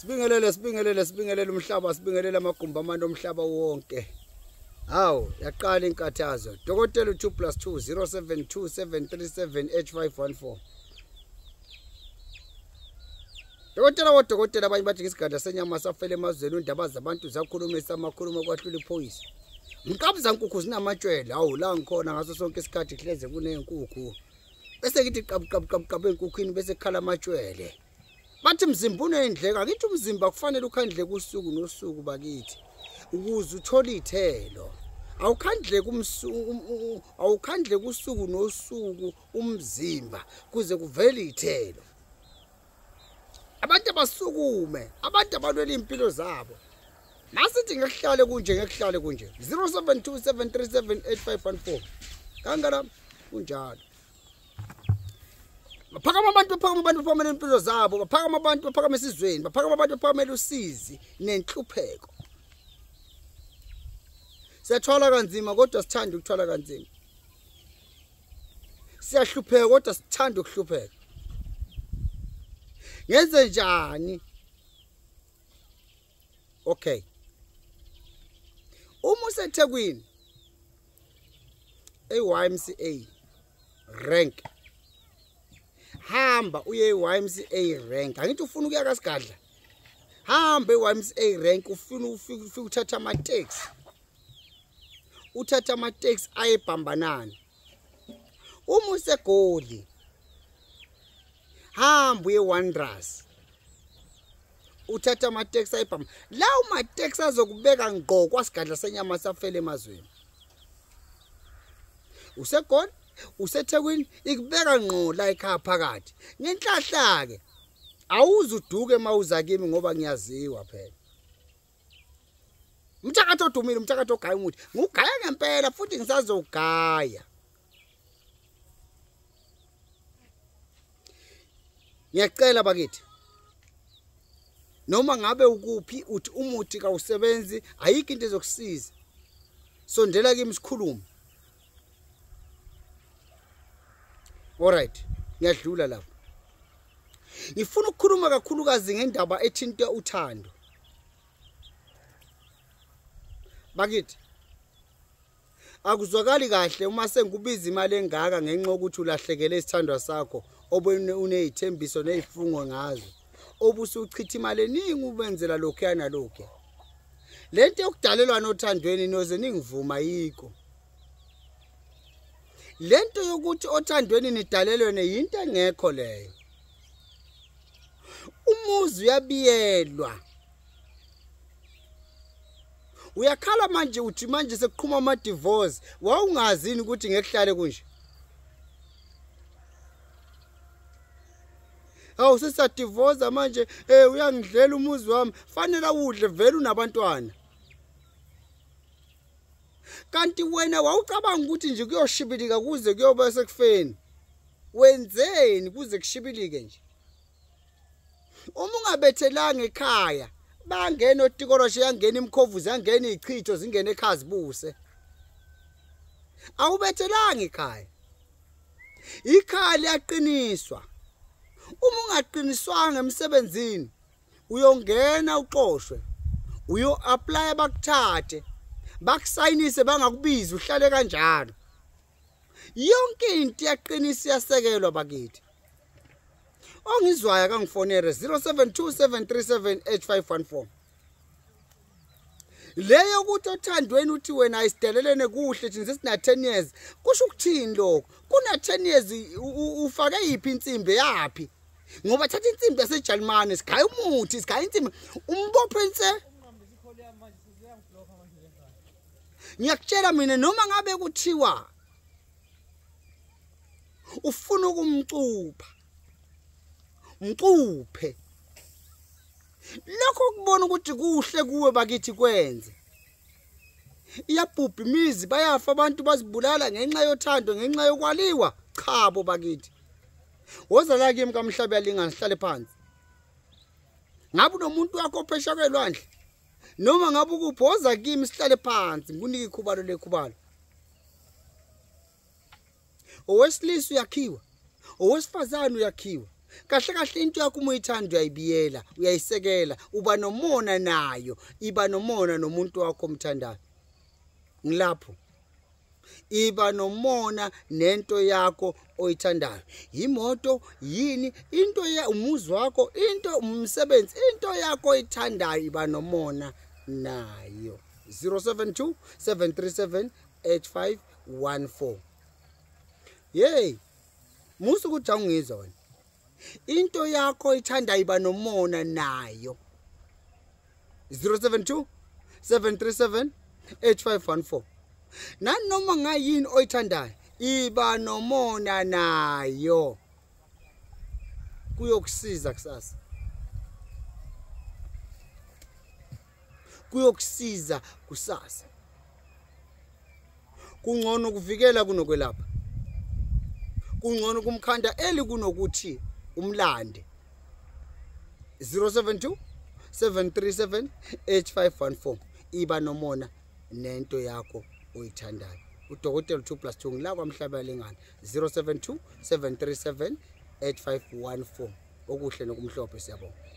Sibingelele umhlaba, sibingelele amagumba amane omhlaba wonke. Hawu, yaqala inkathazo. Dokotela 2+2 072737H514. Dokotela abanye bathi ngesigada senyama safele emazweni undaba zabantu zakhulumisa amakhulumo kwahlula iphoyisa. Mqabza nkukhu zinamatshwele. Hawu, la ngikhona ngaso sonke isikhathi hleze kunenkukhu. Bese ngithi qab enkukhwini bese khala amatshwele. Bathi mzimba unendleka, ngithi umzimba kufanele ukhandle kusuku nosuku bakithi ukuze uthole ithelo. Awukhandle kusuku nosuku umzimba kuze kuvele ithelo. Abantu abasukume, abantu abalwela impilo zabo. Masithi ngekuhlale kunje 0727378514. Kangala kunjalo. Baphakama abantu baphakamela impilo zabo, baphakama abantu baphakama esizweni, baphakama abantu baphakamela usizi nenhlupheko. Siyathwala kanzima kodwa sithanda ukuthwala kanzima. Siyahlupheka kodwa sithanda ukuhlupheka. Ngenze njani? Okay. Uma useThekwini eYMCA rank, hamba uye eYMCA rank. Angithi ufuna ukuya kaSigadla, hamba eYMCA rank, ufuna ufike uthatha ama-taxi. Uthatha ama-taxi ayebhambanana. Uma useGoli, hamba uye Wanderers, uthatha ama-taxi ayebhamba. Lawo ma-taxi azokubeka ngqo kwaSigadla senyama safele emazweni. UseGoli, useThekwini, ikubeka ngqo la ekhaya phakathi. Ngenhlahla ke awuze uduke mawuza kimi ngoba ngiyaziwa phela. Umthakathi odumile, umthakathi ogaya umuthi. Ngugaya ngempela futhi ngisazogaya. Ngiyacela bakithi. Noma ngabe ukuphi uthi umuthi kawusebenzi, ayikho into ezokusiza. Sondela kimi sikhulume. Alright, ngiyadlula lapho. Ngifuna ukukhuluma kakhulukazi ngendaba ethinta uthando. Bakithi, akuzwakali kahle uma sengikubiza imali engaka ngenxa yokuthi ulahlekele isithandwa sakho obone unezithembiso nezifungo ngazo. Obusuchitha imali eningi ubenzela lokho yana lokho. Lento yokudalelwa nothandweni noze ningivuma yiko. Lento yokuthi othandweni nidalelwe yinto engekho leyo. Umuzi uyabiyelwa. Uyakhala manje uthi manje sekuqhuma ama divorce, wawungazini ukuthi ngekuhlale kunje. Hawu sesa divorce manje, uyangidlela umuzi wami, fanele udle vele unabantwana. Kanti wena wawucabanga ukuthi nje kuyoshibilika kuze kuyoba sekufeni. Wenzeni kuze kushibilike nje? Uma ungabethelanga ekhaya, bangena otikoloshe, yangena imkhovuzi, yangena izichitho, zingene ekhaya zibuse. Awubethelanga ekhaya. Ikhaya liyaqiniswa. Uma ungaqiniswanga emsebenzini, uyongena uqoshwe, uyo-apply bakuthathe, bakusayinise bangakubizi uhlale kanjalo. Yonke into iyaqinisa iyasekelwa bakithi. Ongizwayo kangifonere 072737H514. Leyo ukuthi othandweni uthi wena ayisidelelene kuhle thina sesina 10 years. Kusho ukuthini lokho? Kuna 10 years ufake yiphi insimbi yapi? Ngoba thatha insimbi yaseJalimane sigaya umuthi, sigaya insimbi umbophense. Ngiyakutshela mina noma ngabe kuthiwa ufuna ukumcupha, mcuphe. Lokho kubona ukuthi kuhle kuwe bakithi kwenze. Iyabhubha imizi, bayafa abantu bazibulala ngenxa yothando, ngenxa yokwaliwa. Chabo bakithi. Woza la kimi kaMhlaba yalingana sihlale phansi. Ngabe unomuntu wakho ophesha kwelwandle? Noma ngabe ukuphoza kimi sihlale phansi, ngikunike ikhubalo lekhubalo. Owesilisa uyakhiwa, owesifazane uyakhiwa. Kahle kahle into yakho uma uyithanda uyayibiyela, uyayisekela, uba nomona nayo, iba nomona nomuntu wakho omthandayo. Ngilapho. Iba nomona nento yakho oyithandayo. Imoto yini, into umuzi wakho, into umsebenzi, into yakho oyithandayo iba nomona nayo. 072 737 8514. Hey, musu ukuthi awungizwa wena. Into yakho oyithandayo iba nomona nayo. 072 737 8514. Nanoma ngayini oyithandayo iba nomona nayo. Kuyokusiza kusasa. Kuyokusiza kusasa. Kungcono kuvikela kunokwelapha. Kungcono kumkhanda eli kunokuthi umlande. 072 737 8514. Iba nomona nento yakho oyithandayo. Udokotela 2+2 ngila kwaMhlaba lengane. 072 737 8514. Okuhle nokumhlophe siyabonga.